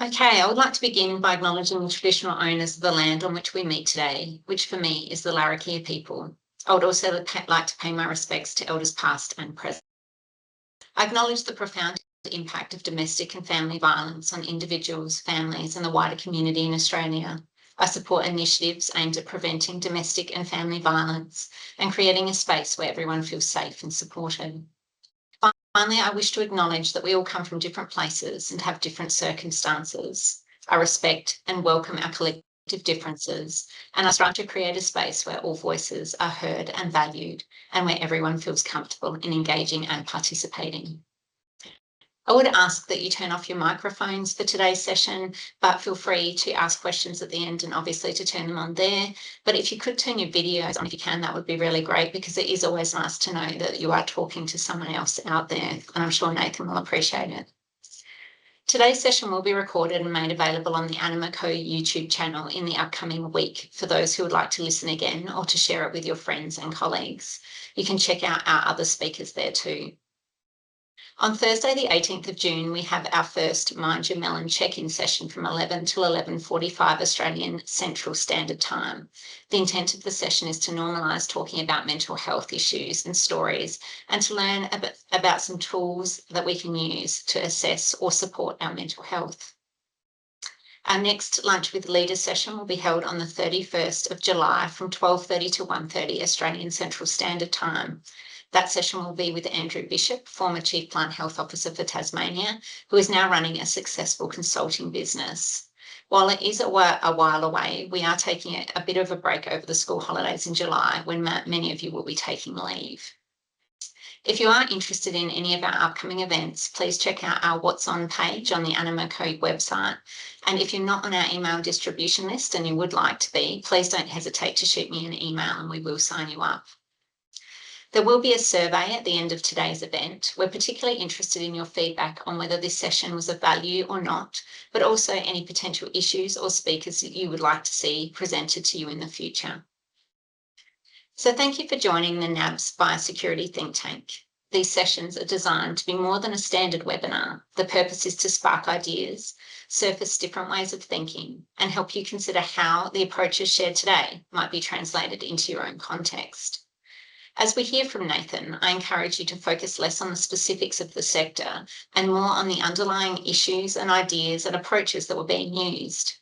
Okay, I would like to begin by acknowledging the traditional owners of the land on which we meet today, which for me is the Larrakia people. I would also like to pay my respects to elders past and present. I acknowledge the profound impact of domestic and family violence on individuals, families, and the wider community in Australia. I support initiatives aimed at preventing domestic and family violence and creating a space where everyone feels safe and supported. Finally, I wish to acknowledge that we all come from different places and have different circumstances. I respect and welcome our collective differences, and I strive to create a space where all voices are heard and valued, and where everyone feels comfortable in engaging and participating. I would ask that you turn off your microphones for today's session, but feel free to ask questions at the end and obviously to turn them on there. But if you could turn your videos on if you can, that would be really great, because it is always nice to know that you are talking to someone else out there, and I'm sure Nathan will appreciate it. Today's session will be recorded and made available on the Anima Co YouTube channel in the upcoming week for those who would like to listen again or to share it with your friends and colleagues. You can check out our other speakers there too. On Thursday, the 18th of June, we have our first Mind Your Melon check-in session from 11 till 11:45 Australian Central Standard Time. The intent of the session is to normalise talking about mental health issues and stories, and to learn about some tools that we can use to assess or support our mental health. Our next Lunch with Leaders session will be held on the 31st of July from 12:30 to 1:30 Australian Central Standard Time. That session will be with Andrew Bishop, former Chief Plant Health Officer for Tasmania, who is now running a successful consulting business. While it is a while away, we are taking a bit of a break over the school holidays in July, when many of you will be taking leave. If you are interested in any of our upcoming events, please check out our What's On page on the Anima Code website. And if you're not on our email distribution list and you would like to be, please don't hesitate to shoot me an email and we will sign you up. There will be a survey at the end of today's event. We're particularly interested in your feedback on whether this session was of value or not, but also any potential issues or speakers that you would like to see presented to you in the future. So thank you for joining the NABS Biosecurity Think Tank. These sessions are designed to be more than a standard webinar. The purpose is to spark ideas, surface different ways of thinking, and help you consider how the approaches shared today might be translated into your own context. As we hear from Nathan, I encourage you to focus less on the specifics of the sector and more on the underlying issues and ideas and approaches that were being used.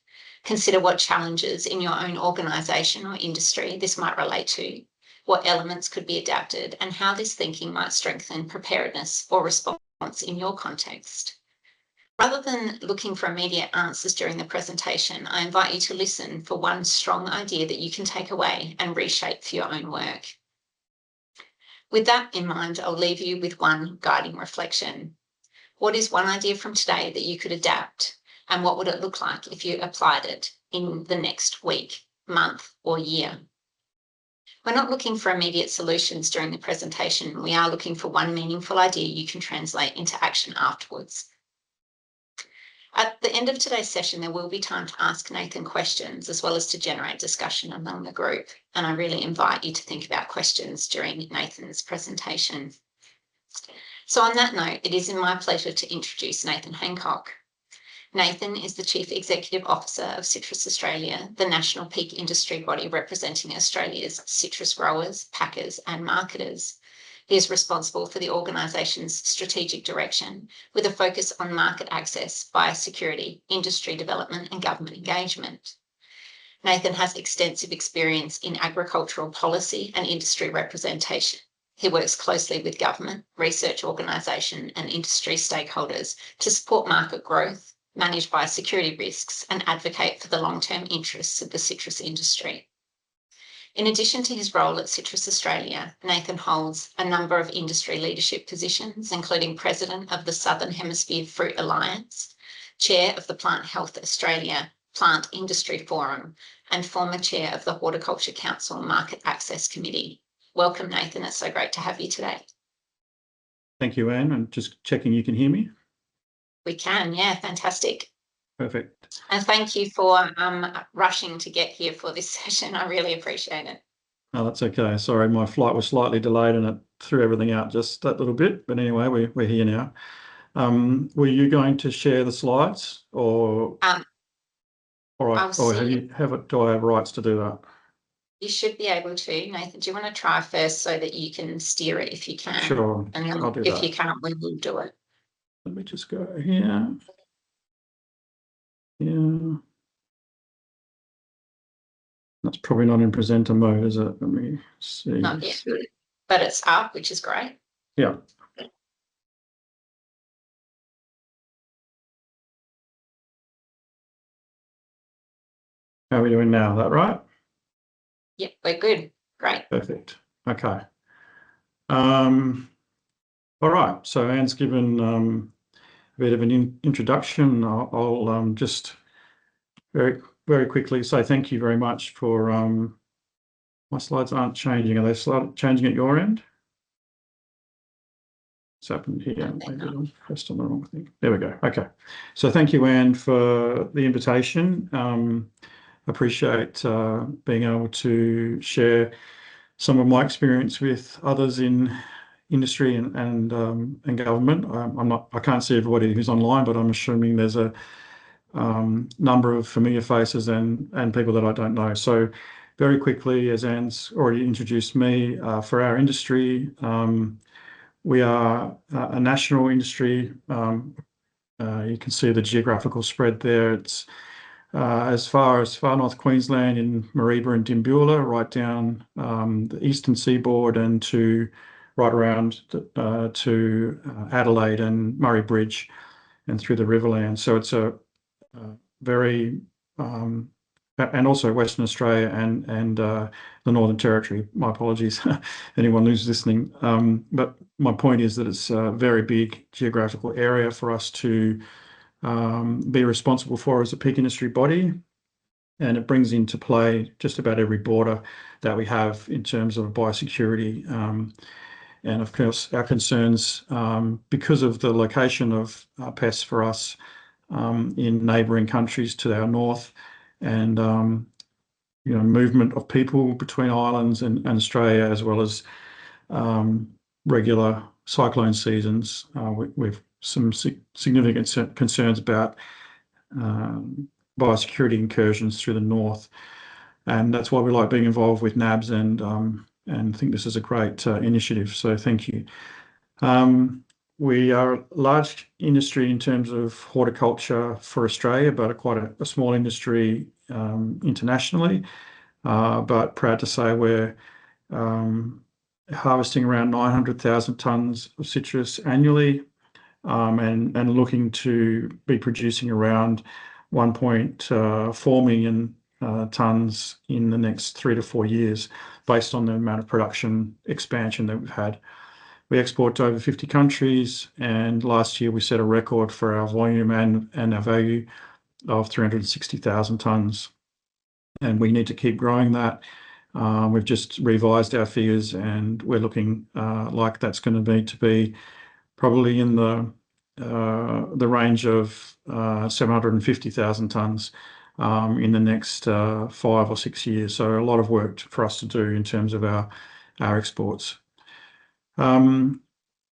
Consider what challenges in your own organisation or industry this might relate to, what elements could be adapted, and how this thinking might strengthen preparedness or response in your context. Rather than looking for immediate answers during the presentation, I invite you to listen for one strong idea that you can take away and reshape for your own work. With that in mind, I'll leave you with one guiding reflection. What is one idea from today that you could adapt, and what would it look like if you applied it in the next week, month, or year? We're not looking for immediate solutions during the presentation. We are looking for one meaningful idea you can translate into action afterwards. At the end of today's session, there will be time to ask Nathan questions as well as to generate discussion among the group. And I really invite you to think about questions during Nathan's presentation. So on that note, it is my pleasure to introduce Nathan Hancock. Nathan is the Chief Executive Officer of Citrus Australia, the national peak industry body representing Australia's citrus growers, packers and marketers. He is responsible for the organisation's strategic direction, with a focus on market access, biosecurity, industry development and government engagement. Nathan has extensive experience in agricultural policy and industry representation. He works closely with government, research organisation and industry stakeholders to support market growth, manage biosecurity risks and advocate for the long-term interests of the citrus industry. In addition to his role at Citrus Australia, Nathan holds a number of industry leadership positions, including President of the Southern Hemisphere Fruit Alliance, Chair of the Plant Health Australia Plant Industry Forum, and former Chair of the Horticulture Council Market Access Committee. Welcome, Nathan. It's so great to have you today. Thank you, Anne. I'm just checking you can hear me. We can, yeah, fantastic. Perfect. And thank you for rushing to get here for this session. I really appreciate it. Oh, that's okay. Sorry, my flight was slightly delayed and it threw everything out just that little bit. But anyway, we're here now. Were you going to share the slides, or I'll see. do I have rights to do that? You should be able to. Nathan, do you want to try first so that you can steer it if you can? Sure, And then I'll do if that. you can't, we will do it. Let me just go here. Yeah. That's probably not in presenter mode, is it? Let me see. Not yet, but it's up, which is great. Yeah. How are we doing now? Is that right? Yep, we're good. Great. Perfect. Okay. All right. So Anne's given a bit of an introduction. I'll just very quickly say thank you very much for my slides aren't changing. Are they changing at your end? What's happened here? Maybe I pressed on the wrong thing. There we go. Okay. So thank you, Anne, for the invitation. Appreciate being able to share some of my experience with others in industry and government. I can't see everybody who's online, but I'm assuming there's a number of familiar faces and people that I don't know. So very quickly, as Anne's already introduced me, for our industry, we are a national industry. You can see the geographical spread there. It's as far as far north Queensland in Mareeba and Dimbula, right down the eastern seaboard and to right around to Adelaide and Murray Bridge and through the Riverland. So it's a very and also Western Australia and the Northern Territory. My apologies, anyone who's listening. But my point is that it's a very big geographical area for us to be responsible for as a peak industry body. And it brings into play just about every border that we have in terms of biosecurity. And of course, our concerns, because of the location of pests for us in neighbouring countries to our north, and movement of people between islands and Australia, as well as regular cyclone seasons. We've some significant concerns about biosecurity incursions through the north, and that's why we like being involved with NABS and think this is a great initiative. So thank you. We are a large industry in terms of horticulture for Australia, but quite a small industry internationally. But proud to say we're harvesting around 900,000 tonnes of citrus annually, and looking to be producing around 1.4 million tonnes in the next 3 to 4 years, based on the amount of production expansion that we've had. We export to over 50 countries, and last year we set a record for our volume and our value of 360,000 tonnes. And we need to keep growing that. We've just revised our figures, and we're looking like that's going to be probably in the range of 750,000 tonnes in the next 5 or 6 years. So a lot of work for us to do in terms of our exports.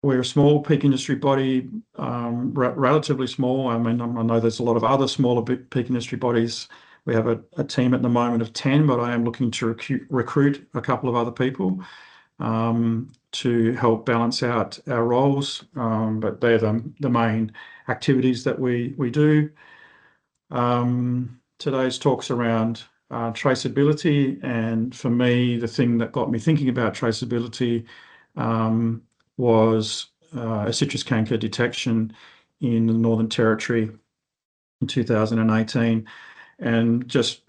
We're a small peak industry body, relatively small. I mean, I know there's a lot of other smaller peak industry bodies. We have a team at the moment of 10, but I am looking to recruit a couple of other people to help balance out our roles. But they're the main activities that we do. Today's talk's around traceability, and for me, the thing that got me thinking about traceability was a citrus canker detection in the Northern Territory in 2018. And just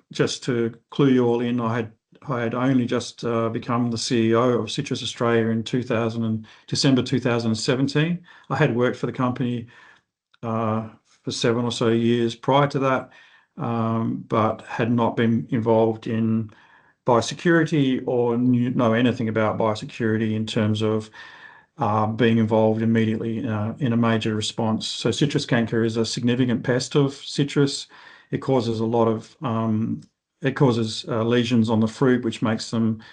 to clue you all in, I had only just become the CEO of Citrus Australia in December 2017. I had worked for the company for 7 or so years prior to that, but had not been involved in biosecurity or know anything about biosecurity in terms of being involved immediately in a major response. So citrus canker is a significant pest of citrus. It causes a lot of lesions on the fruit, which makes them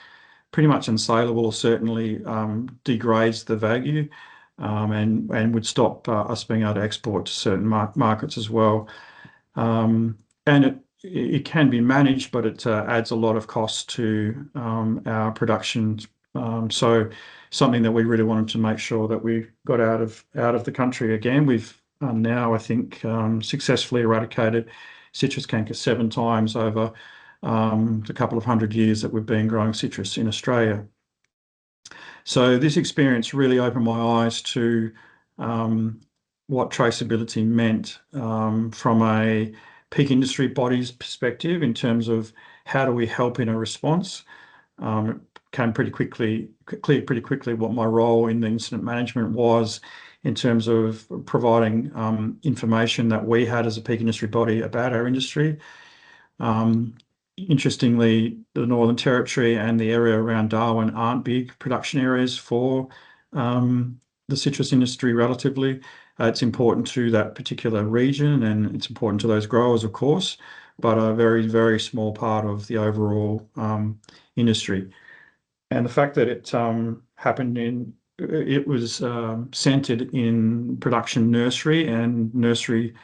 pretty much unsaleable, or certainly degrades the value. and would stop us being able to export to certain markets as well. And it can be managed, but it adds a lot of cost to our production. So something that we really wanted to make sure that we got out of the country again. We've now, I think, successfully eradicated citrus canker 7 times over the couple of 100 years that we've been growing citrus in Australia. So this experience really opened my eyes to what traceability meant from a peak industry body's perspective in terms of how do we help in a response. It came pretty quickly what my role in the incident management was in terms of providing information that we had as a peak industry body about our industry. Interestingly, the Northern Territory and the area around Darwin aren't big production areas for the citrus industry relatively. It's important to that particular region and it's important to those growers, of course, but a very, very small part of the overall industry. And the fact that it was centered in production nursery and nursery,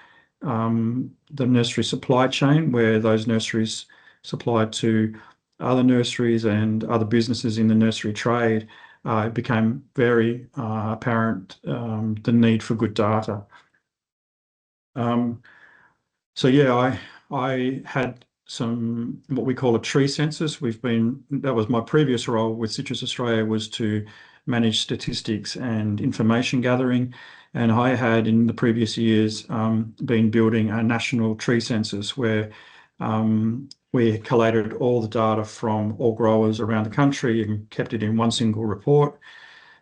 the nursery supply chain, where those nurseries supplied to other nurseries and other businesses in the nursery trade, it became very apparent the need for good data. So yeah, I had some what we call a tree census. That was my previous role with Citrus Australia, was to manage statistics and information gathering. And I had in the previous years been building a national tree census where we collated all the data from all growers around the country and kept it in one single report.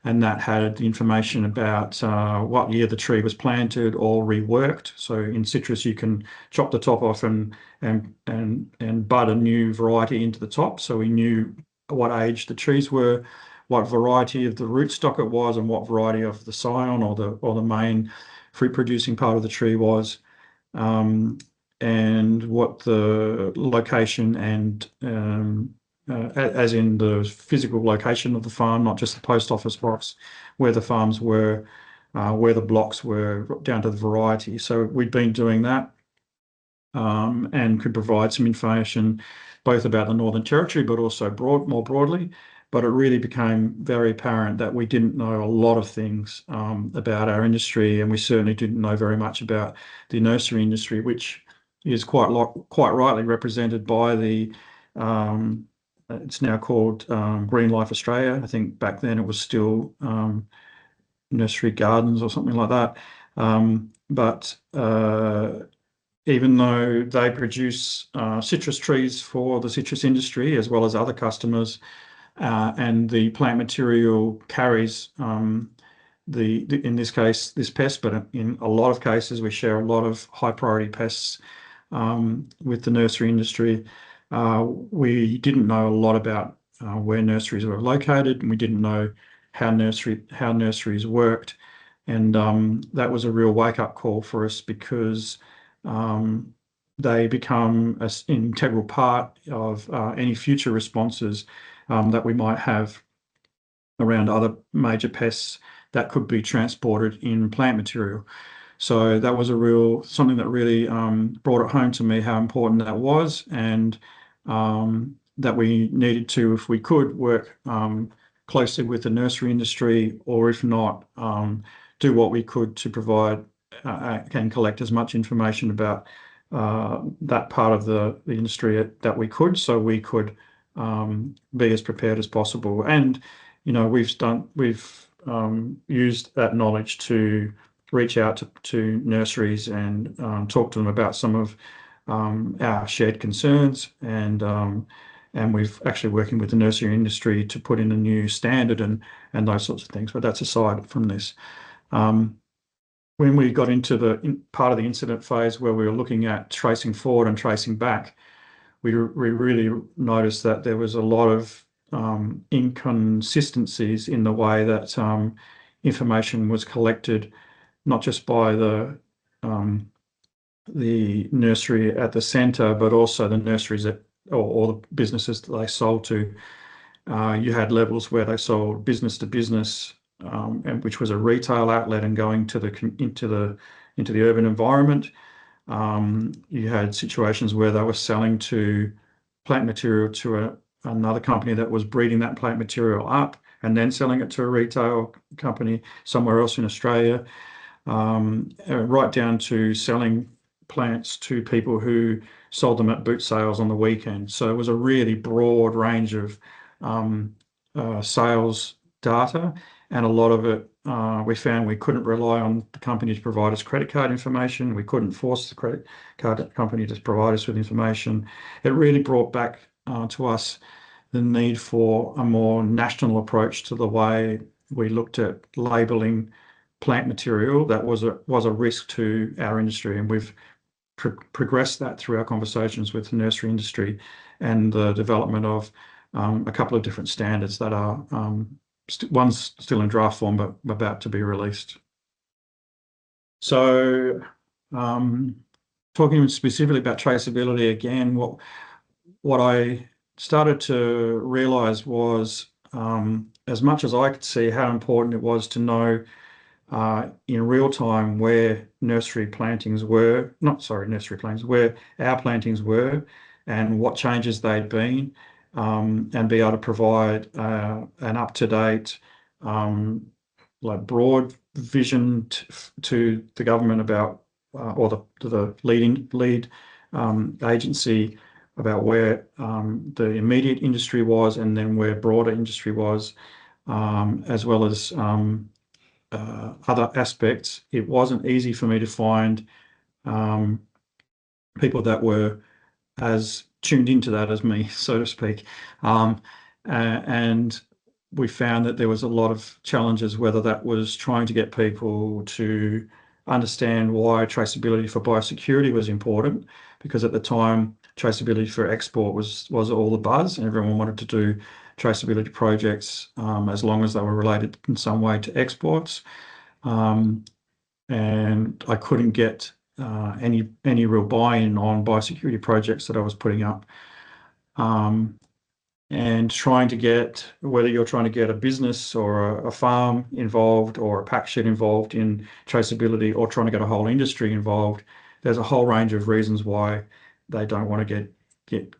And that had the information about what year the tree was planted or reworked. So in citrus, you can chop the top off and bud a new variety into the top. So we knew what age the trees were, what variety of the rootstock it was, and what variety of the scion or the main fruit producing part of the tree was. And what the location and as in the physical location of the farm, not just the post office box, where the farms were, where the blocks were, down to the variety. So we'd been doing that and could provide some information both about the Northern Territory, but also more broadly. But it really became very apparent that we didn't know a lot of things about our industry, and we certainly didn't know very much about the nursery industry, which is quite rightly represented by the it's now called Green Life Australia. I think back then it was still Nursery Gardens or something like that. But even though they produce citrus trees for the citrus industry as well as other customers, and the plant material carries in this case, this pest, but in a lot of cases, we share a lot of high priority pests with the nursery industry. We didn't know a lot about where nurseries were located, and we didn't know how nurseries worked. And that was a real wake-up call for us, because they become an integral part of any future responses that we might have around other major pests that could be transported in plant material. So that was something that really brought it home to me how important that was, and that we needed to, if we could, work closely with the nursery industry, or if not, do what we could to provide and collect as much information about that part of the industry that we could, so we could be as prepared as possible. And we've used that knowledge to reach out to nurseries and talk to them about some of our shared concerns, and we've actually working with the nursery industry to put in a new standard and those sorts of things. But that's aside from this. When we got into the part of the incident phase where we were looking at tracing forward and tracing back, we really noticed that there was a lot of inconsistencies in the way that information was collected, not just by the nursery at the centre, but also the nurseries or the businesses that they sold to. You had levels where they sold business to business and which was a retail outlet and going to into the urban environment. You had situations where they were selling to plant material to another company that was breeding that plant material up and then selling it to a retail company somewhere else in Australia, right down to selling plants to people who sold them at boot sales on the weekend. So it was a really broad range of sales data, and a lot of it we found we couldn't rely on the company to provide us credit card information. We couldn't force the credit card company to provide us with information. It really brought back to us the need for a more national approach to the way we looked at labelling plant material that was a risk to our industry, and we've progressed that through our conversations with the nursery industry and the development of a couple of different standards that are one's still in draft form but about to be released. So talking specifically about traceability again, what I started to realize was as much as I could see how important it was to know in real time where nursery plantings were, where our plantings were and what changes they'd been, and be able to provide an up-to-date, like broad vision to the government about, or the lead agency about where the immediate industry was and then where broader industry was, as well as other aspects. It wasn't easy for me to find people that were as tuned into that as me, so to speak. And we found that there was a lot of challenges, whether that was trying to get people to understand why traceability for biosecurity was important, because at the time traceability for export was all the buzz, and everyone wanted to do traceability projects as long as they were related in some way to exports. And I couldn't get any real buy-in on biosecurity projects that I was putting up. And trying to get, whether you're trying to get a business or a farm involved or a pack shed involved in traceability, or trying to get a whole industry involved, there's a whole range of reasons why they don't want to dip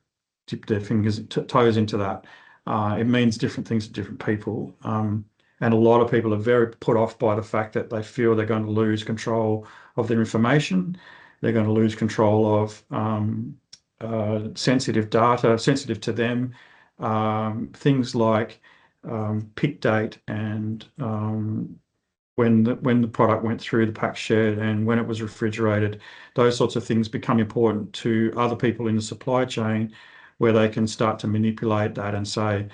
their toes into that. It means different things to different people. And a lot of people are very put off by the fact that they feel they're going to lose control of their information. They're going to lose control of sensitive data, sensitive to them. Things like pick date and when the product went through the pack shed and when it was refrigerated. Those sorts of things become important to other people in the supply chain, where they can start to manipulate that and say,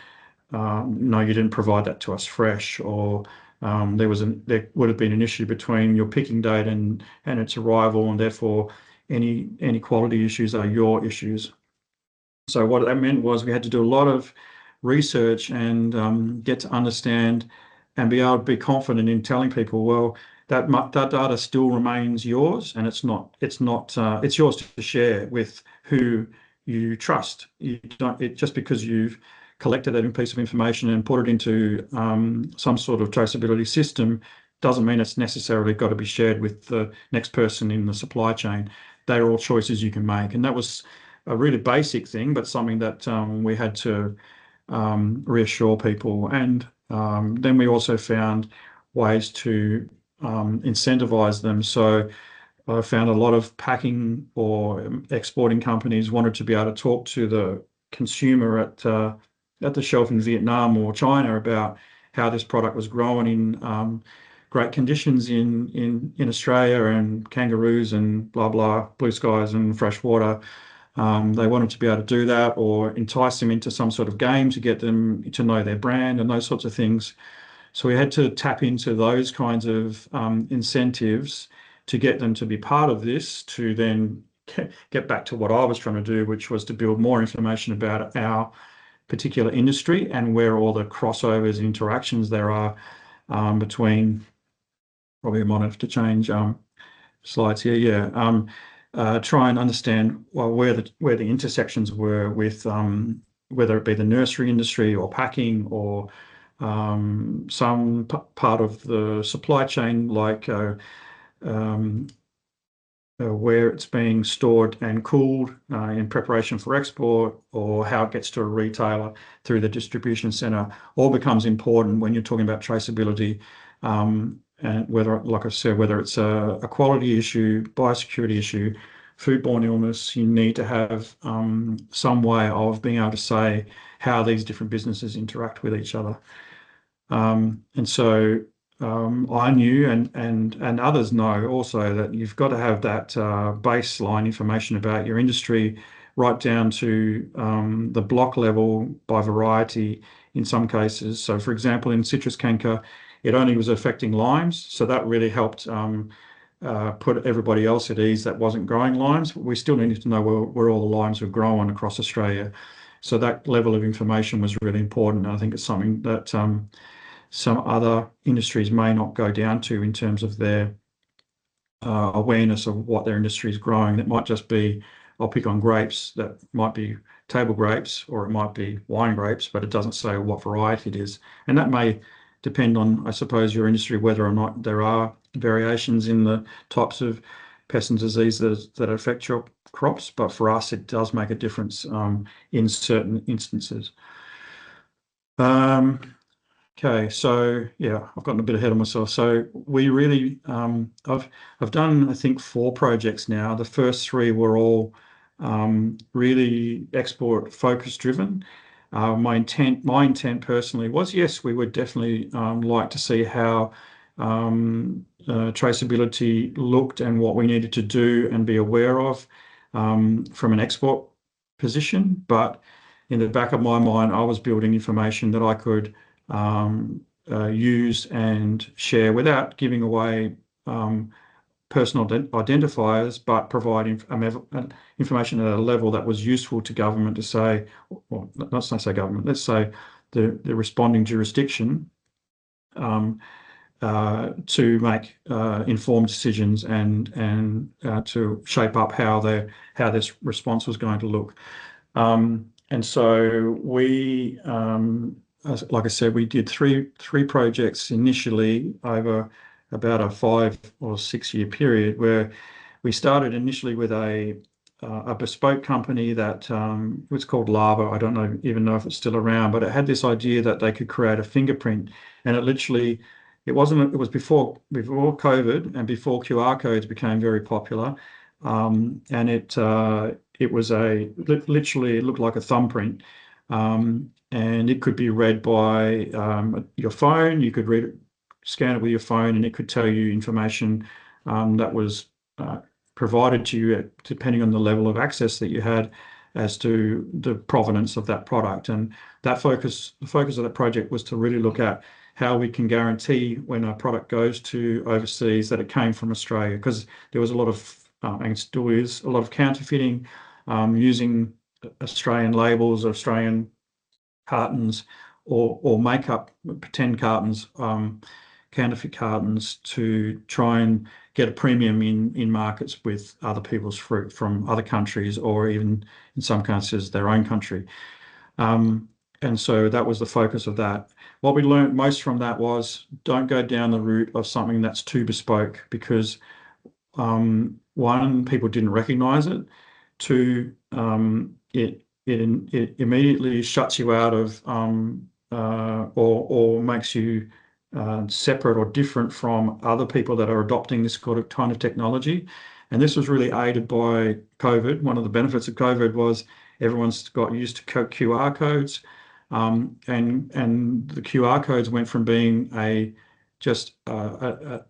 no, you didn't provide that to us fresh, or there would have been an issue between your picking date and its arrival, and therefore any quality issues are your issues. So what that meant was we had to do a lot of research and get to understand and be able to be confident in telling people, well, that data still remains yours, and it's yours to share with who you trust. You don't, just because you've collected that piece of information and put it into some sort of traceability system doesn't mean it's necessarily got to be shared with the next person in the supply chain. They're all choices you can make. And that was a really basic thing, but something that we had to reassure people. And then we also found ways to incentivize them. So I found a lot of packing or exporting companies wanted to be able to talk to the consumer at the shelf in Vietnam or China about how this product was grown in great conditions in Australia, and kangaroos and blah blah, blue skies and fresh water. They wanted to be able to do that, or entice them into some sort of game to get them to know their brand and those sorts of things. So we had to tap into those kinds of incentives to get them to be part of this, to then get back to what I was trying to do, which was to build more information about our particular industry and where all the crossovers and interactions there are between. Probably I might have to change slides here. Yeah, try and understand where the intersections were with whether it be the nursery industry or packing or some part of the supply chain, like where it's being stored and cooled in preparation for export, or how it gets to a retailer through the distribution center, all becomes important when you're talking about traceability. And whether, like I said, whether it's a quality issue, biosecurity issue, foodborne illness, you need to have some way of being able to say how these different businesses interact with each other. And so I knew, and others know also, that you've got to have that baseline information about your industry, right down to the block level by variety in some cases. So, for example, in citrus canker, it only was affecting limes, so that really helped put everybody else at ease that wasn't growing limes. We still needed to know where all the limes were grown across Australia. So that level of information was really important. I think it's something that some other industries may not go down to in terms of their awareness of what their industry is growing. It might just be, I'll pick on grapes, that might be table grapes, or it might be wine grapes, but it doesn't say what variety it is. And that may depend on, I suppose, your industry, whether or not there are variations in the types of pests and diseases that affect your crops. But for us, it does make a difference in certain instances. Okay, so yeah, I've gotten a bit ahead of myself. So we really, I've done, I think, 4 projects now. The first 3 were all really export focus driven. My intent personally was, yes, we would definitely like to see how traceability looked and what we needed to do and be aware of from an export position. But in the back of my mind, I was building information that I could use and share without giving away personal identifiers, but providing information at a level that was useful to government to say, well, not say government, let's say the responding jurisdiction, to make informed decisions and to shape up how this response was going to look. And so we, like I said, we did three projects initially over about a 5 or 6 year period, where we started initially with a bespoke company that was called Lava. I don't even know if it's still around, but it had this idea that they could create a fingerprint, and it was before COVID and before QR codes became very popular, and it literally looked like a thumbprint, and it could be read by your phone. You could scan it with your phone, and it could tell you information that was provided to you depending on the level of access that you had as to the provenance of that product. And the focus of that project was to really look at how we can guarantee when a product goes to overseas that it came from Australia, because there was a lot of, and still is, a lot of counterfeiting using Australian labels or Australian cartons, or make up pretend cartons, counterfeit cartons, to try and get a premium in markets with other people's fruit from other countries, or even in some cases their own country. And so that was the focus of that. What we learned most from that was, don't go down the route of something that's too bespoke, because one, people didn't recognize it. 2, it immediately shuts you out of or makes you separate or different from other people that are adopting this kind of technology. And this was really aided by COVID. One of the benefits of COVID was everyone's got used to QR codes, and the QR codes went from being just a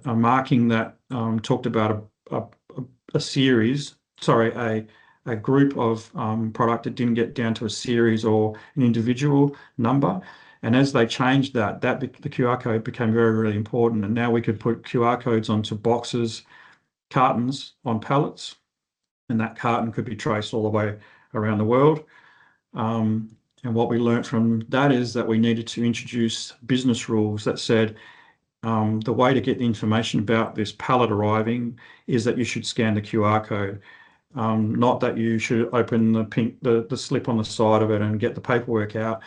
marking that talked about a series, sorry, a group of product that didn't get down to a series or an individual number. And as they changed that the QR code became very, really important. And now we could put QR codes onto boxes, cartons, on pallets, and that carton could be traced all the way around the world. And what we learned from that is that we needed to introduce business rules that said, the way to get the information about this pallet arriving is that you should scan the QR code, not that you should open the slip on the side of it and get the paperwork out.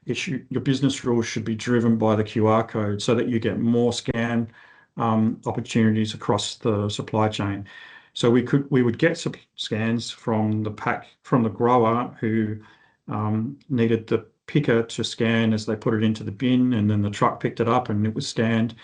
your business rules should be driven by the QR code so that you get more scan opportunities across the supply chain. So we would get some scans from the grower who needed the picker to scan as they put it into the bin, and then the truck picked it up and it was scanned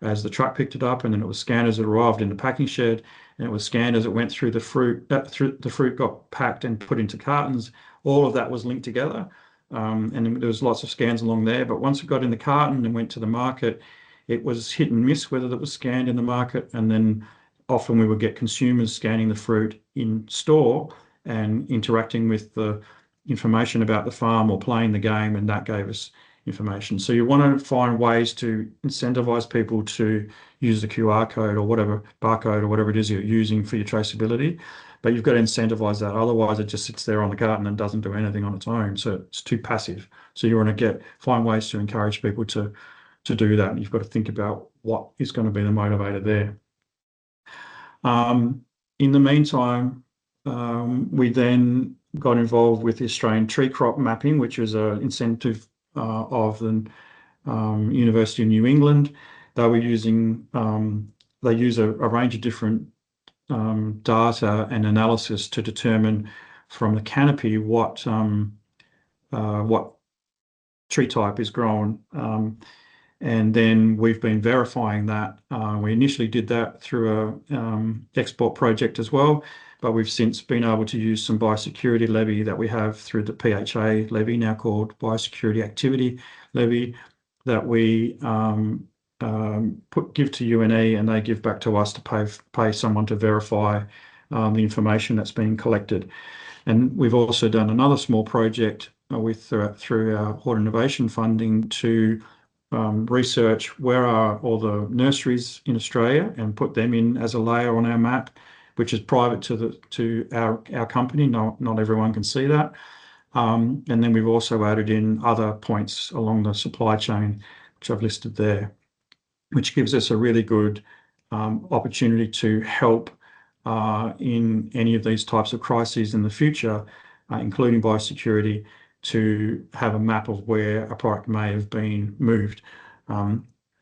as the truck picked it up, and then it was scanned as it arrived in the packing shed, and it was scanned as it went through the fruit. Through the fruit got packed and put into cartons. All of that was linked together, and there was lots of scans along there. But once it got in the carton and went to the market, it was hit and miss whether that was scanned in the market, and then often we would get consumers scanning the fruit in store and interacting with the information about the farm or playing the game, and that gave us information. So you want to find ways to incentivize people to use the QR code or whatever, barcode or whatever it is you're using for your traceability, but you've got to incentivize that. Otherwise it just sits there on the carton and doesn't do anything on its own. So it's too passive. So you want to find ways to encourage people to do that. And you've got to think about what is going to be the motivator there. In the meantime, we then got involved with the Australian tree crop mapping, which was an incentive of the University of New England. They were using, they use a range of different data and analysis to determine from the canopy what tree type is grown. And then we've been verifying that. We initially did that through a export project as well, but we've since been able to use some biosecurity levy that we have through the PHA levy, now called Biosecurity Activity Levy, that we give to UNE, and they give back to us to pay someone to verify the information that's being collected. And we've also done another small project through our Hort Innovation funding to research where are all the nurseries in Australia and put them in as a layer on our map, which is private to our company. Not everyone can see that. And then we've also added in other points along the supply chain, which I've listed there, which gives us a really good opportunity to help in any of these types of crises in the future, including biosecurity, to have a map of where a product may have been moved,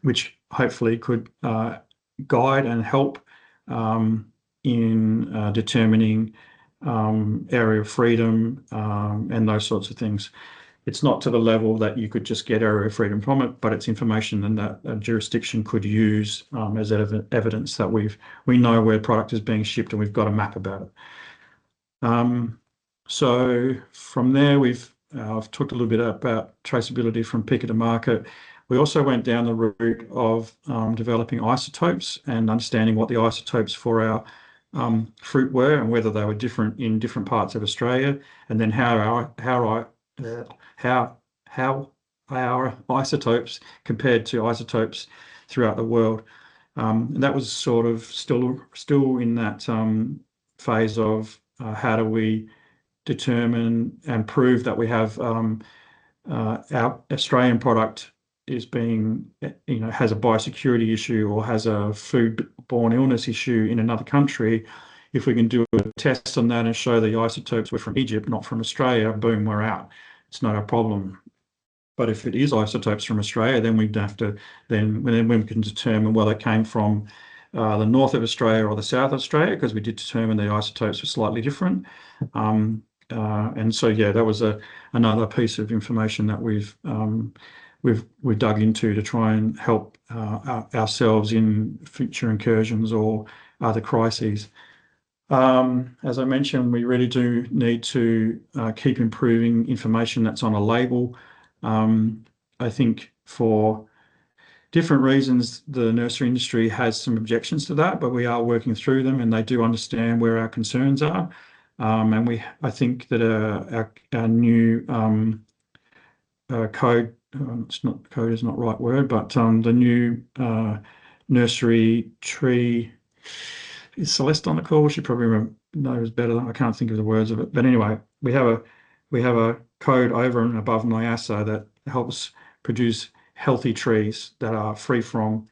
which hopefully could guide and help in determining area of freedom and those sorts of things. It's not to the level that you could just get area of freedom from it, but it's information that a jurisdiction could use as evidence that we know where product is being shipped and we've got a map about it. So from there, I've talked a little bit about traceability from picker to market. We also went down the route of developing isotopes and understanding what the isotopes for our fruit were and whether they were different in different parts of Australia, and then how our isotopes compared to isotopes throughout the world. And that was sort of still in that phase of how do we determine and prove that we have our Australian product is being, has a biosecurity issue or has a foodborne illness issue in another country. If we can do a test on that and show the isotopes were from Egypt, not from Australia, boom, we're out. It's not a problem. But if it is isotopes from Australia, then we'd have to, then we can determine whether it came from the north of Australia or the south of Australia, because we did determine the isotopes were slightly different. And so, yeah, that was another piece of information that we've dug into to try and help ourselves in future incursions or other crises. As I mentioned, we really do need to keep improving information that's on a label. I think for different reasons, the nursery industry has some objections to that, but we are working through them and they do understand where our concerns are. And I think that our new code, code is not the right word, but the new nursery tree, is Celeste on the call? She probably knows better. I can't think of the words of it. But anyway, we have a code over and above NIASA that helps produce healthy trees that are free from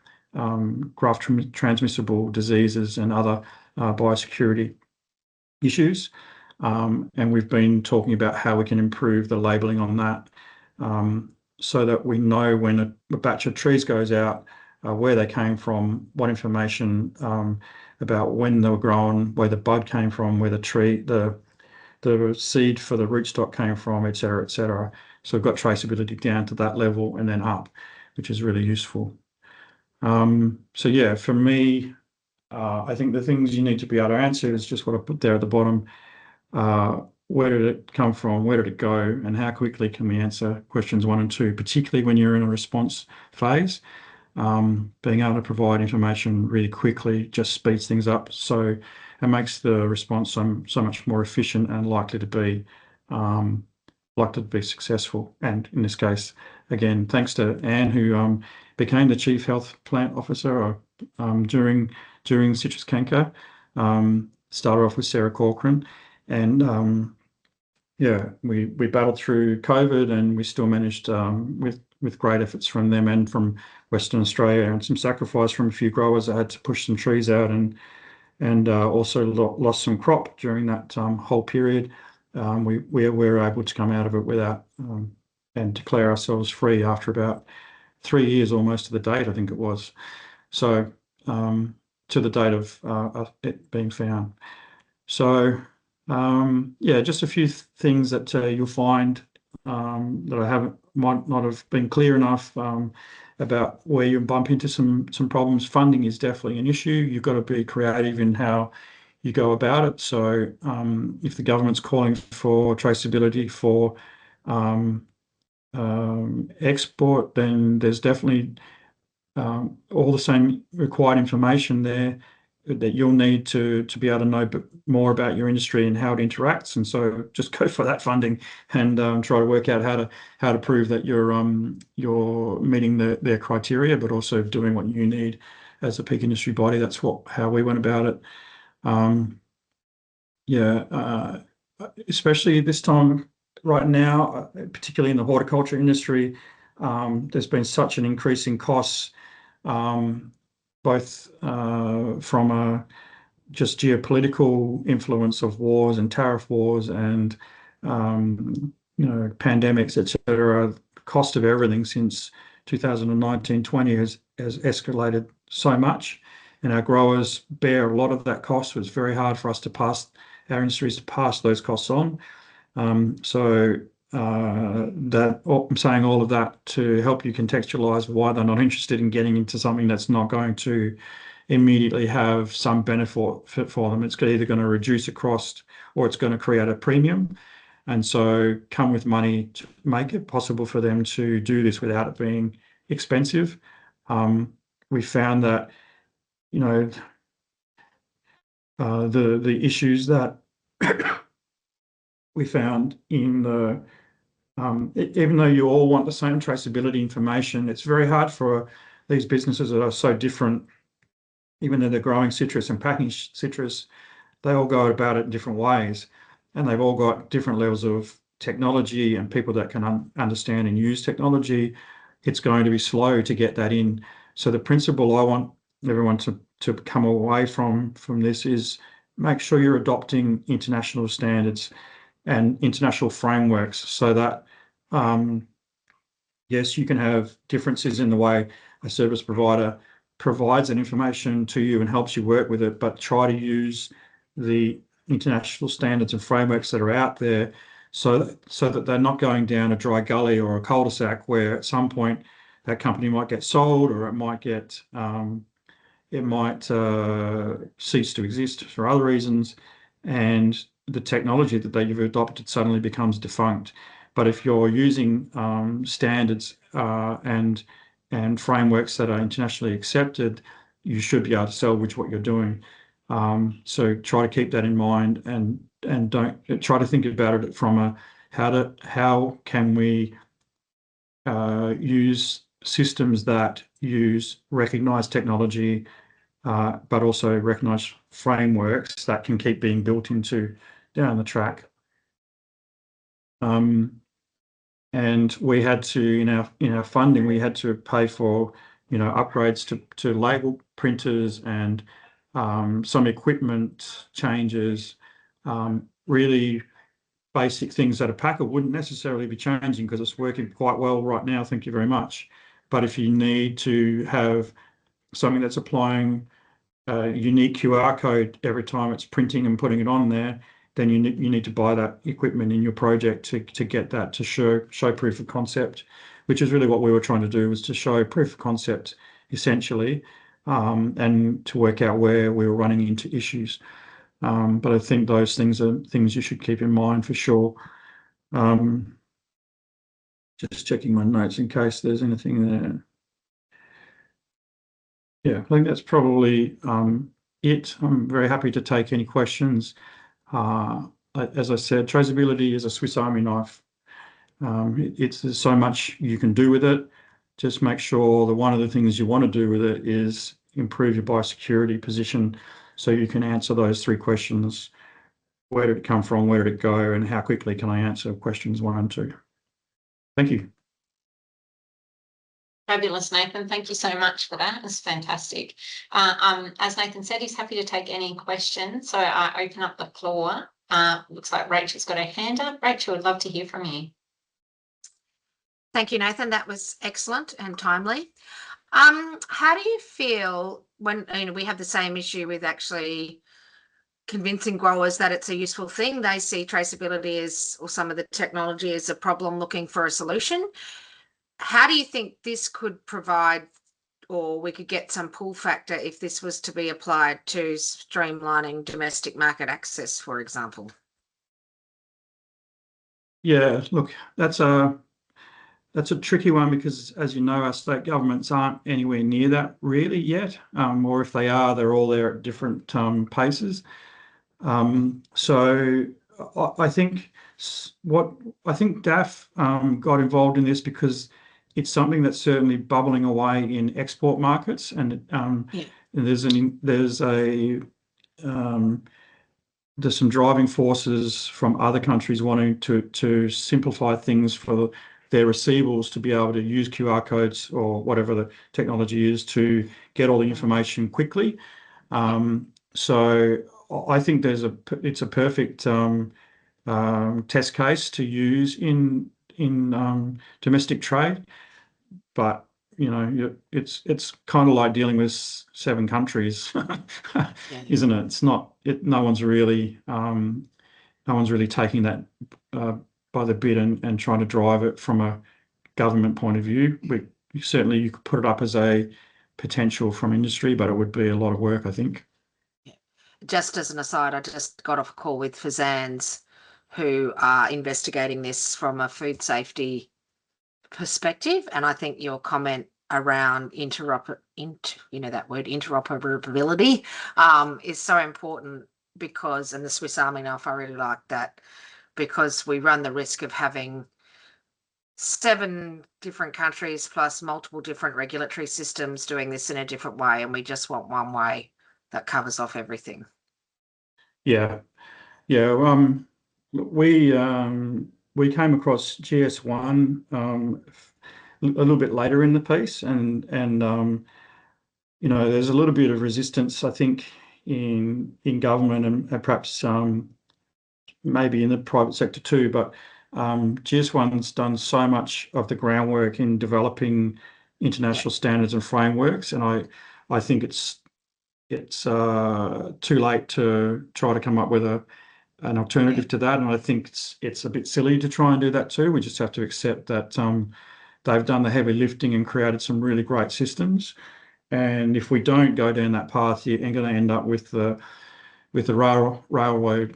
graft transmissible diseases and other biosecurity issues. And we've been talking about how we can improve the labeling on that. so that we know when a batch of trees goes out, where they came from, what information about when they were grown, where the bud came from, where the seed for the rootstock came from, et cetera, et cetera. So we've got traceability down to that level and then up, which is really useful. So yeah, for me, I think the things you need to be able to answer is just what I put there at the bottom. Where did it come from? Where did it go? And how quickly can we answer questions 1 and 2, particularly when you're in a response phase? Being able to provide information really quickly just speeds things up. So it makes the response so much more efficient and likely to be successful. And in this case, again, thanks to Anne, who became the Chief Health Plant Officer during citrus canker. Started off with Sarah Corcoran, and yeah, we battled through COVID, and we still managed with great efforts from them and from Western Australia, and some sacrifice from a few growers that had to push some trees out, and also lost some crop during that whole period. We were able to come out of it without and declare ourselves free after about 3 years almost to the date, I think it was. So to the date of it being found. So yeah, just a few things that you'll find that might not have been clear enough about where you bump into some problems. Funding is definitely an issue. You've got to be creative in how you go about it. So if the government's calling for traceability for export, then there's definitely all the same required information there that you'll need to be able to know more about your industry and how it interacts. And so just go for that funding and try to work out how to prove that you're meeting their criteria, but also doing what you need as a peak industry body. That's how we went about it. Yeah, especially this time right now, particularly in the horticulture industry, there's been such an increase in costs, both from just geopolitical influence of wars and tariff wars and pandemics, etc. The cost of everything since 2019-20 has escalated so much, and our growers bear a lot of that cost. It's very hard for us to our industries to pass those costs on. So I'm saying all of that to help you contextualize why they're not interested in getting into something that's not going to immediately have some benefit for them. It's either going to reduce a cost or it's going to create a premium. And so come with money to make it possible for them to do this without it being expensive. We found that, the issues that we found in the even though you all want the same traceability information, it's very hard for these businesses that are so different, even though they're growing citrus and packing citrus, they all go about it in different ways, and they've all got different levels of technology and people that can understand and use technology. It's going to be slow to get that in. So the principle I want everyone to come away from this is make sure you're adopting international standards and international frameworks so that yes, you can have differences in the way a service provider provides that information to you and helps you work with it, but try to use the international standards and frameworks that are out there so that they're not going down a dry gully or a cul-de-sac where at some point that company might get sold, or it might cease to exist for other reasons, and the technology that you've adopted suddenly becomes defunct. But if you're using standards and frameworks that are internationally accepted, you should be able to salvage what you're doing. So try to keep that in mind, and don't try to think about it from how can we use systems that use recognized technology, but also recognized frameworks that can keep being built into down the track. And we had to, in our funding, we had to pay for, upgrades to label printers and some equipment changes, really basic things that a packer wouldn't necessarily be changing because it's working quite well right now. Thank you very much. But if you need to have something that's applying a unique QR code every time it's printing and putting it on there, then you need to buy that equipment in your project to get that to show proof of concept, which is really what we were trying to do, was to show proof of concept essentially, and to work out where we were running into issues. But I think those things are things you should keep in mind for sure. Just checking my notes in case there's anything there. Yeah, I think that's probably it. I'm very happy to take any questions. As I said, traceability is a Swiss Army knife. There's so much you can do with it. Just make sure that one of the things you want to do with it is improve your biosecurity position, so you can answer those 3 questions. Where did it come from? Where did it go? And how quickly can I answer questions 1 and 2? Thank you. Fabulous, Nathan. Thank you so much for that. It's fantastic. As Nathan said, he's happy to take any questions. So I open up the floor. Looks like Rachel's got her hand up. Rachel, I'd love to hear from you. Thank you, Nathan. That was excellent and timely. How do you feel when we have the same issue with actually convincing growers that it's a useful thing? They see traceability as, or some of the technology as, a problem looking for a solution. How do you think this could provide, or we could get some pull factor if this was to be applied to streamlining domestic market access, for example? Yeah, look, that's a tricky one because, as you know, our state governments aren't anywhere near that really yet, or if they are, they're all there at different paces. So I think DAF got involved in this because it's something that's certainly bubbling away in export markets, and there's some driving forces from other countries wanting to simplify things for their receivables to be able to use QR codes or whatever the technology is to get all the information quickly. So I think it's a perfect test case to use in domestic trade, but it's kind of like dealing with 7 countries, isn't it? It's not. No one's really taking that by the bit and trying to drive it from a government point of view. Certainly you could put it up as a potential from industry, but it would be a lot of work, I think. Just as an aside, I just got off a call with Fazans, who are investigating this from a food safety perspective, and I think your comment around interoperability is so important, because, and the Swiss Army knife, I really like that, because we run the risk of having 7 different countries plus multiple different regulatory systems doing this in a different way, and we just want one way that covers off everything. Yeah. We came across GS1 a little bit later in the piece, and there's a little bit of resistance, I think, in government and perhaps maybe in the private sector too. But GS1's done so much of the groundwork in developing international standards and frameworks, and I think it's too late to try to come up with an alternative to that. And I think it's a bit silly to try and do that too. We just have to accept that they've done the heavy lifting and created some really great systems. And if we don't go down that path, you're going to end up with the railway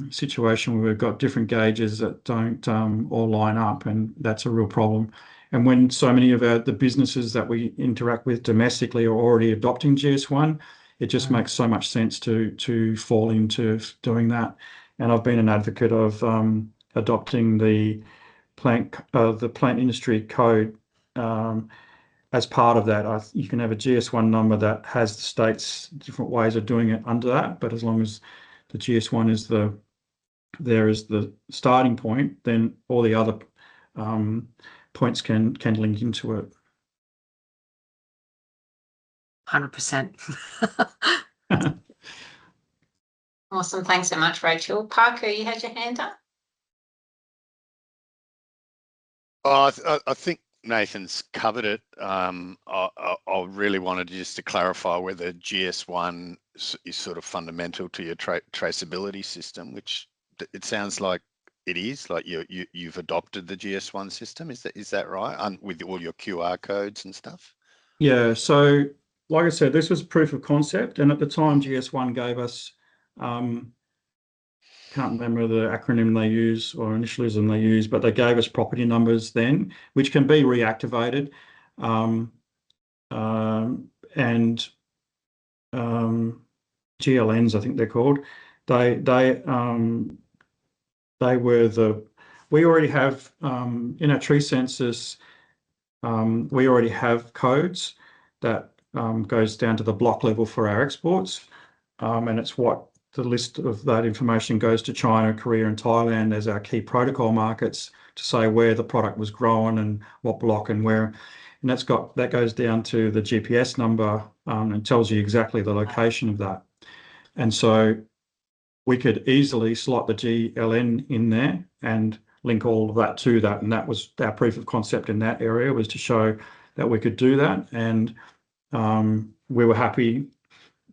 situation where we've got different gauges that don't all line up, and that's a real problem. And when so many of the businesses that we interact with domestically are already adopting GS1, it just makes so much sense to fall into doing that. And I've been an advocate of adopting the plant industry code as part of that. You can have a GS1 number that has the state's different ways of doing it under that, but as long as the GS1 is the starting point, then all the other points can link into it. 100%. Awesome. Thanks so much, Rachel. Parker, you had your hand up? I think Nathan's covered it. I really wanted just to clarify whether GS1 is sort of fundamental to your traceability system, which it sounds like it is. Like you've adopted the GS1 system. Is that right? And with all your QR codes and stuff. Yeah. So, like I said, this was proof of concept, and at the time, GS1 gave us. Can't remember the acronym they use or initialism they use, but they gave us property numbers then, which can be reactivated, and GLNs, I think they're called. They were the. We already have in our tree census. We already have codes that goes down to the block level for our exports, and it's what the list of that information goes to China, Korea, and Thailand as our key protocol markets to say where the product was grown and what block and where. And that goes down to the GPS number and tells you exactly the location of that. And so we could easily slot the GLN in there and link all of that to that. And that was our proof of concept in that area, was to show that we could do that. And we were happy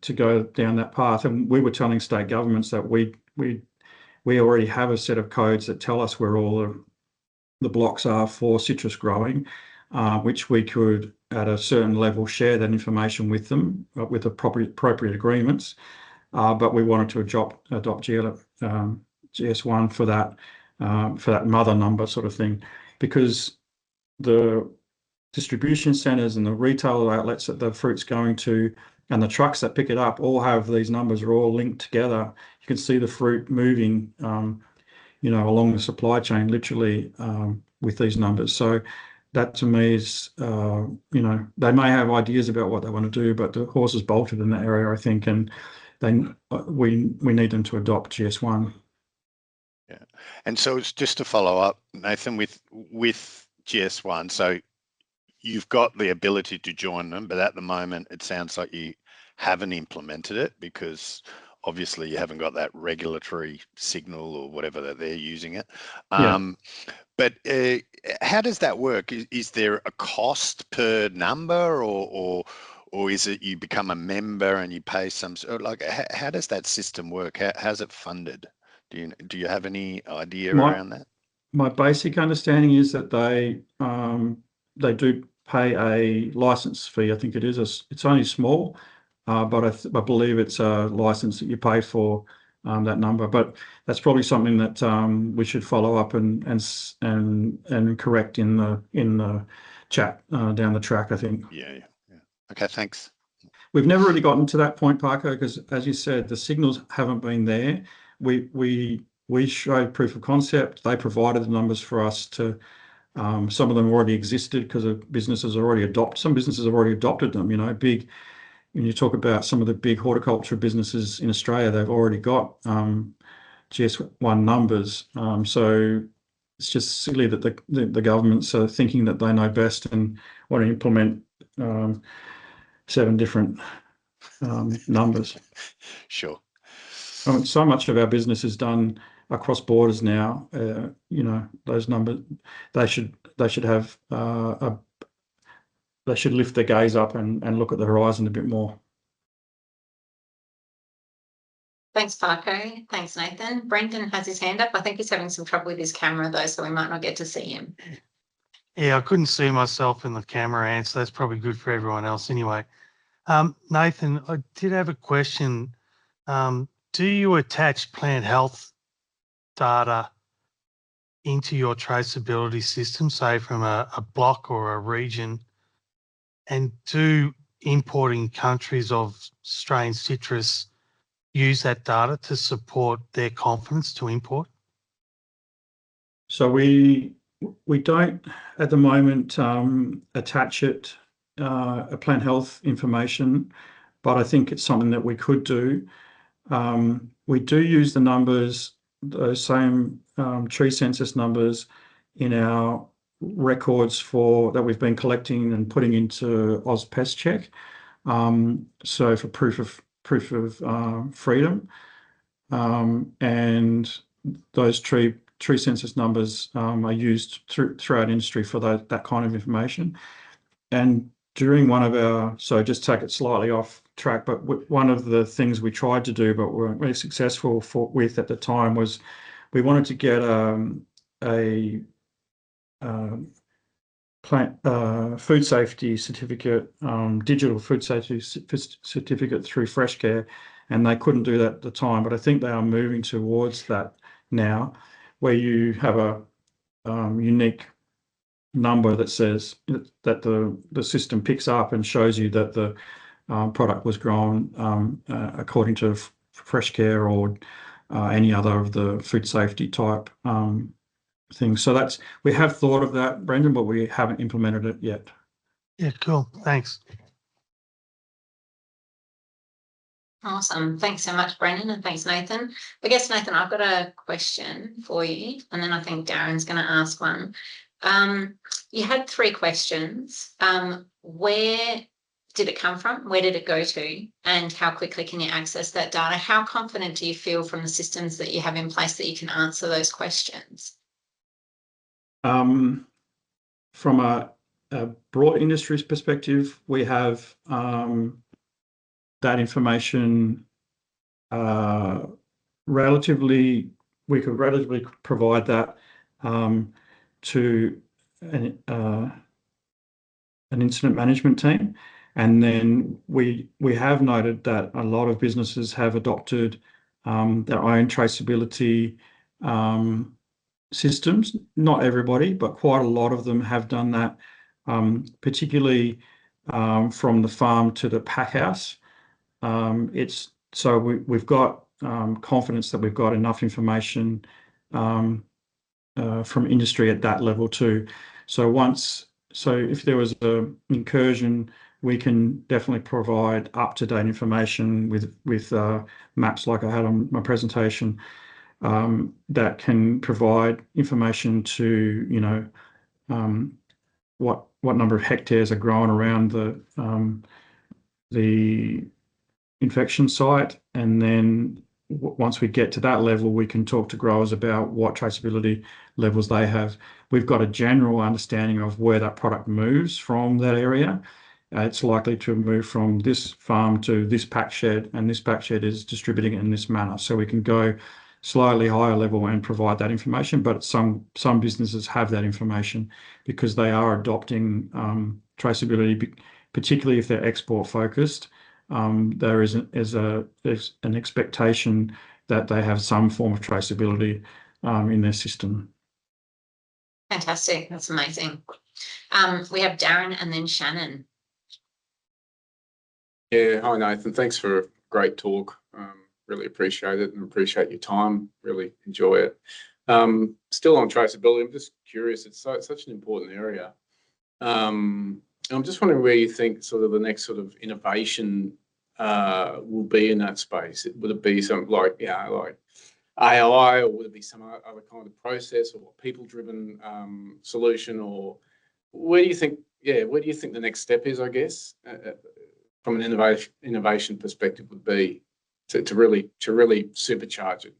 to go down that path, and we were telling state governments that we already have a set of codes that tell us where all the blocks are for citrus growing, which we could at a certain level share that information with them with appropriate agreements, but we wanted to adopt GS1 for that mother number sort of thing, because the distribution centres and the retail outlets that the fruit's going to and the trucks that pick it up all have these numbers are all linked together. You can see the fruit moving, along the supply chain, literally with these numbers. So that to me is, they may have ideas about what they want to do, but the horse is bolted in that area, I think, and we need them to adopt GS1. Yeah, and so it's just to follow up, Nathan, with GS1. So you've got the ability to join them, but at the moment it sounds like you haven't implemented it because obviously you haven't got that regulatory signal or whatever that they're using it. But how does that work? Is there a cost per number, or is it you become a member and you pay some? Like, how does that system work? How's it funded? Do you have any idea around that? My basic understanding is that they do pay a license fee. I think it is. It's only small, but I believe it's a license that you pay for that number. But that's probably something that we should follow up and correct in the chat down the track, I think. Yeah. Okay, thanks. We've never really gotten to that point, Parker, because as you said, the signals haven't been there. We showed proof of concept. They provided the numbers for us to. Some of them already existed because businesses have already adopted them. Big. When you talk about some of the big horticulture businesses in Australia, they've already got GS1 numbers. So it's just silly that the governments are thinking that they know best and want to implement 7 different numbers. Sure. I mean, so much of our business is done across borders now. Those numbers, they should have they should lift their gaze up and look at the horizon a bit more. Thanks, Parko. Thanks, Nathan. Brendan has his hand up. I think he's having some trouble with his camera though, so we might not get to see him. Yeah, I couldn't see myself in the camera, and so that's probably good for everyone else anyway. Nathan, I did have a question. Do you attach plant health data into your traceability system, say from a block or a region, and do importing countries of strain citrus use that data to support their confidence to import? So we don't at the moment attach it a plant health information, but I think it's something that we could do. We do use the numbers, those same tree census numbers, in our records that we've been collecting and putting into AusPestCheck. So for proof of freedom, and those tree tree census numbers are used throughout industry for that kind of information. And during one of our, so just take it slightly off track, but one of the things we tried to do but weren't really successful with at the time was we wanted to get a plant food safety certificate, digital food safety certificate through FreshCare, and they couldn't do that at the time. But I think they are moving towards that now, where you have a unique number that says that the system picks up and shows you that the product was grown according to FreshCare or any other of the food safety type things. So we have thought of that, Brendan, but we haven't implemented it yet. Yeah, cool. Thanks. Awesome. Thanks so much, Brendan, and thanks, Nathan. I guess, Nathan, I've got a question for you, and then I think Darren's going to ask one. You had 3 questions. Where did it come from? Where did it go to? And how quickly can you access that data? How confident do you feel from the systems that you have in place that you can answer those questions? From a broad industries perspective, we have that information we could relatively provide that to an incident management team. And then we have noted that a lot of businesses have adopted their own traceability systems. Not everybody, but quite a lot of them have done that, particularly from the farm to the pack house. We've got confidence that we've got enough information from industry at that level too. So if there was an incursion, we can definitely provide up-to-date information with maps like I had on my presentation that can provide information to, what number of hectares are grown around the infection site. And then once we get to that level, we can talk to growers about what traceability levels they have. We've got a general understanding of where that product moves from that area. It's likely to move from this farm to this pack shed, and this pack shed is distributing it in this manner. So we can go slightly higher level and provide that information, but some businesses have that information because they are adopting traceability, particularly if they're export focused. There's an expectation that they have some form of traceability in their system. Fantastic. That's amazing. We have Darren and then Shannon. Yeah, hi Nathan. Thanks for a great talk. Really appreciate it and appreciate your time. Really enjoy it. Still on traceability, I'm just curious. It's such an important area. I'm just wondering where you think sort of the next sort of innovation will be in that space. Would it be something like like AI, or would it be some other kind of process or people-driven solution, or where do you think? Yeah, where do you think the next step is? I guess from an innovation perspective would be to really supercharge it.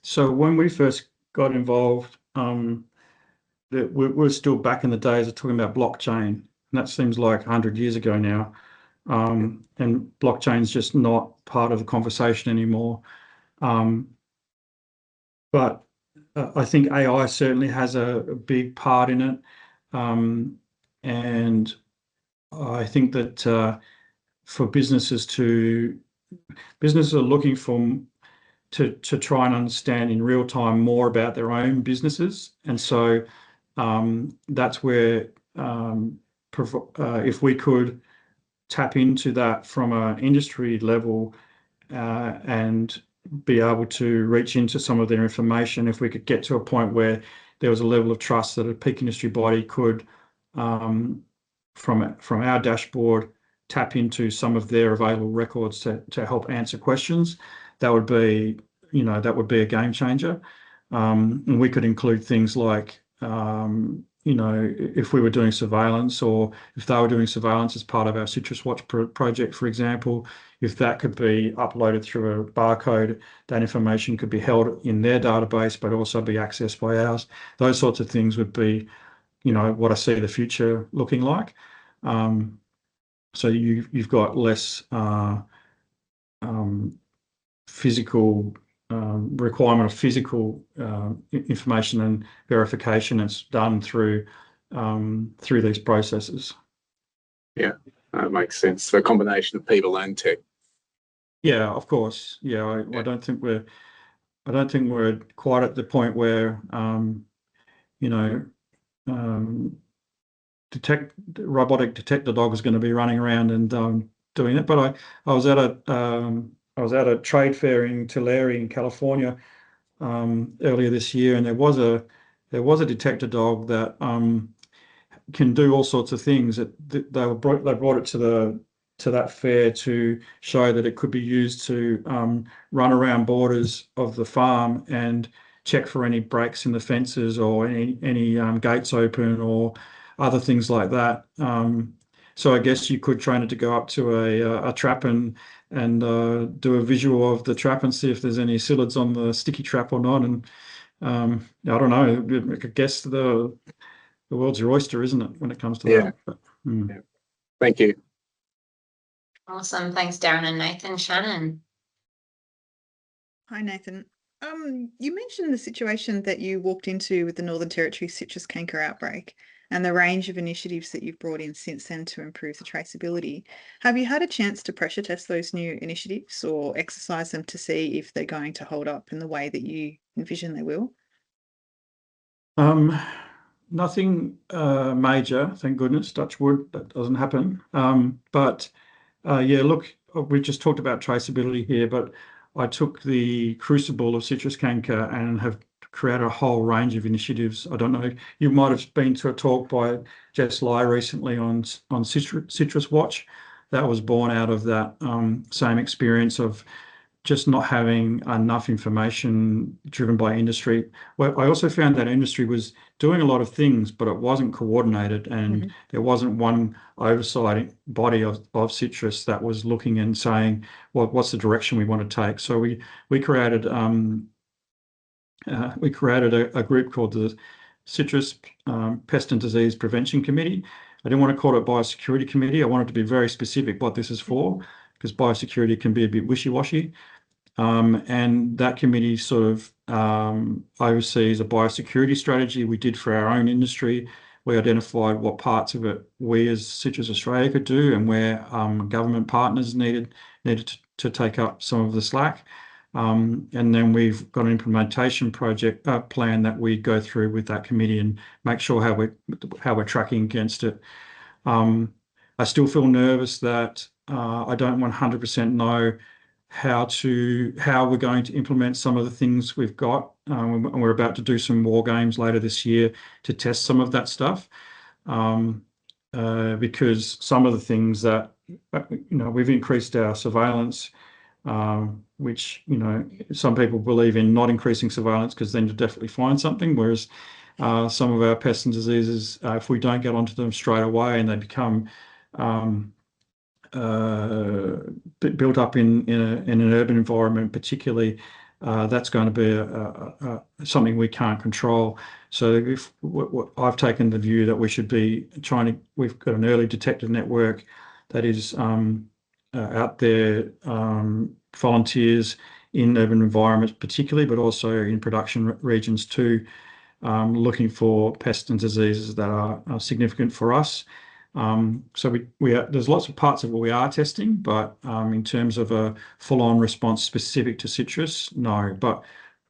So when we first got involved, we're still back in the days of talking about blockchain, and that seems like 100 years ago now. And blockchain's just not part of the conversation anymore. But I think AI certainly has a big part in it. And I think that for businesses are looking to try and understand in real time more about their own businesses. And so that's where if we could tap into that from an industry level and be able to reach into some of their information, if we could get to a point where there was a level of trust that a peak industry body could, from our dashboard, tap into some of their available records to help answer questions, that would be a game changer. And we could include things like you know, if we were doing surveillance, or if they were doing surveillance as part of our Citrus Watch project, for example, if that could be uploaded through a barcode, that information could be held in their database, but also be accessed by ours. Those sorts of things would be, you know, what I see the future looking like. So you've got less physical requirement of physical information and verification. It's done through these processes. Yeah, that makes sense. So a combination of people and tech. Yeah, of course. Yeah, I don't think we're quite at the point where you know, robotic detector dog is going to be running around and doing it. But I was at a trade fair in Tulare in California earlier this year, and there was a detector dog that can do all sorts of things. They brought it to that fair to show that it could be used to run around borders of the farm and check for any breaks in the fences or any gates open or other things like that. So I guess you could train it to go up to a trap and do a visual of the trap and see if there's any psyllids on the sticky trap or not. And I don't know. I guess the world's your oyster, isn't it, when it comes to that? But, Yeah. Thank you. Awesome. Thanks, Darren and Nathan. Shannon. Hi, Nathan. You mentioned the situation that you walked into with the Northern Territory citrus canker outbreak and the range of initiatives that you've brought in since then to improve the traceability. Have you had a chance to pressure test those new initiatives or exercise them to see if they're going to hold up in the way that you envision they will? Nothing major, thank goodness, touch wood, that doesn't happen. But yeah, look, we've just talked about traceability here, but I took the crucible of citrus canker and have created a whole range of initiatives. I don't know, you might have been to a talk by Jess Lai recently on Citrus Watch. That was born out of that same experience of just not having enough information driven by industry. Well, I also found that industry was doing a lot of things, but it wasn't coordinated, and there wasn't one oversight body of citrus that was looking and saying, well, what's the direction we want to take? So we created a group called the Citrus Pest and Disease Prevention Committee. I didn't want to call it biosecurity committee. I wanted to be very specific what this is for, because biosecurity can be a bit wishy-washy. And that committee sort of oversees a biosecurity strategy we did for our own industry. We identified what parts of it we as Citrus Australia could do, and where government partners needed to take up some of the slack. And then we've got an implementation project plan that we go through with that committee and make sure how we're tracking against it. I still feel nervous that I don't 100% know how we're going to implement some of the things we've got. And we're about to do some war games later this year to test some of that stuff, because some of the things that, we've increased our surveillance, which, some people believe in not increasing surveillance because then you definitely find something, whereas some of our pests and diseases, if we don't get onto them straight away and they become built up in an urban environment particularly, that's going to be something we can't control. So I've taken the view that we should be we've got an early detector network that is out there, volunteers in urban environments particularly, but also in production regions too, looking for pests and diseases that are significant for us. So there's lots of parts of what we are testing, but in terms of a full-on response specific to citrus, no. But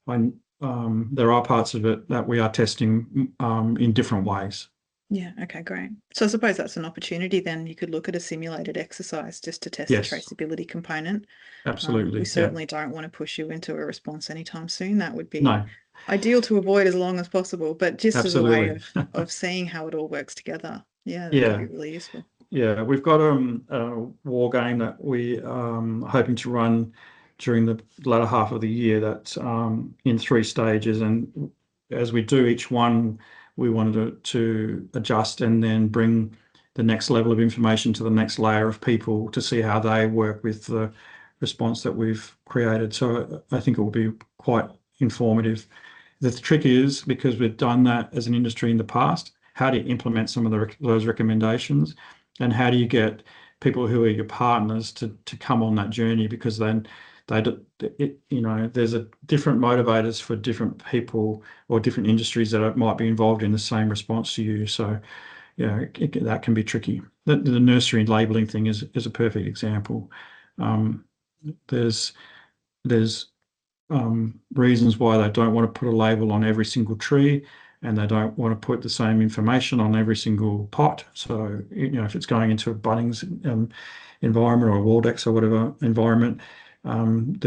there are parts of it that we are testing in different ways. Yeah, okay, great. So I suppose that's an opportunity then. You could look at a simulated exercise just to test Yes. the traceability component. Absolutely. We certainly don't want to push you into a response anytime soon. That would be No, ideal to avoid as long as possible, but just absolutely. as a way of seeing how it all works together. Yeah, that Yeah. could be really useful. Yeah, we've got a war game that we hoping to run during the latter half of the year, that's in 3 stages, and as we do each one, we wanted to adjust and then bring the next level of information to the next layer of people to see how they work with the response that we've created. So I think it will be quite informative. The trick is, because we've done that as an industry in the past, how do you implement some of those recommendations, and how do you get people who are your partners to come on that journey? Because then there's a different motivators for different people or different industries that might be involved in the same response to you. So that can be tricky. The nursery and labeling thing is a perfect example. There's reasons why they don't want to put a label on every single tree, and they don't want to put the same information on every single pot. So, if it's going into a Bunnings environment or a Waldex or whatever environment, and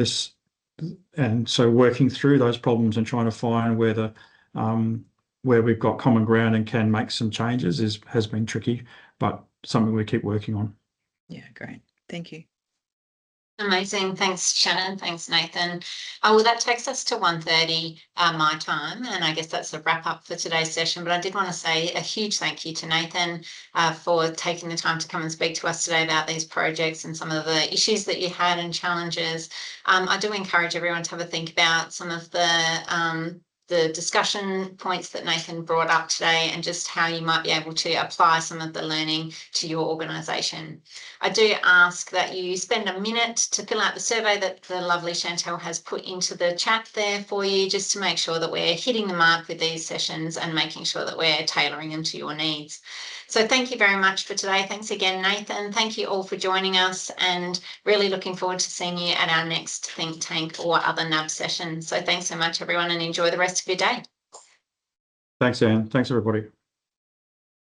so working through those problems and trying to find where we've got common ground and can make some changes has been tricky, but something we keep working on. Yeah, great. Thank you. Amazing. Thanks, Shannon. Thanks, Nathan. Well, that takes us to 1:30 my time, and I guess that's a wrap up for today's session. But I did want to say a huge thank you to Nathan for taking the time to come and speak to us today about these projects and some of the issues that you had and challenges. I do encourage everyone to have a think about some of the discussion points that Nathan brought up today, and just how you might be able to apply some of the learning to your organisation. I do ask that you spend a minute to fill out the survey that the lovely Chantel has put into the chat there for you, just to make sure that we're hitting the mark with these sessions and making sure that we're tailoring them to your needs. So thank you very much for today. Thanks again, Nathan. Thank you all for joining us, and really looking forward to seeing you at our next Think Tank or other NABS session. So thanks so much, everyone, and enjoy the rest of your day. Thanks, Anne. Thanks, everybody.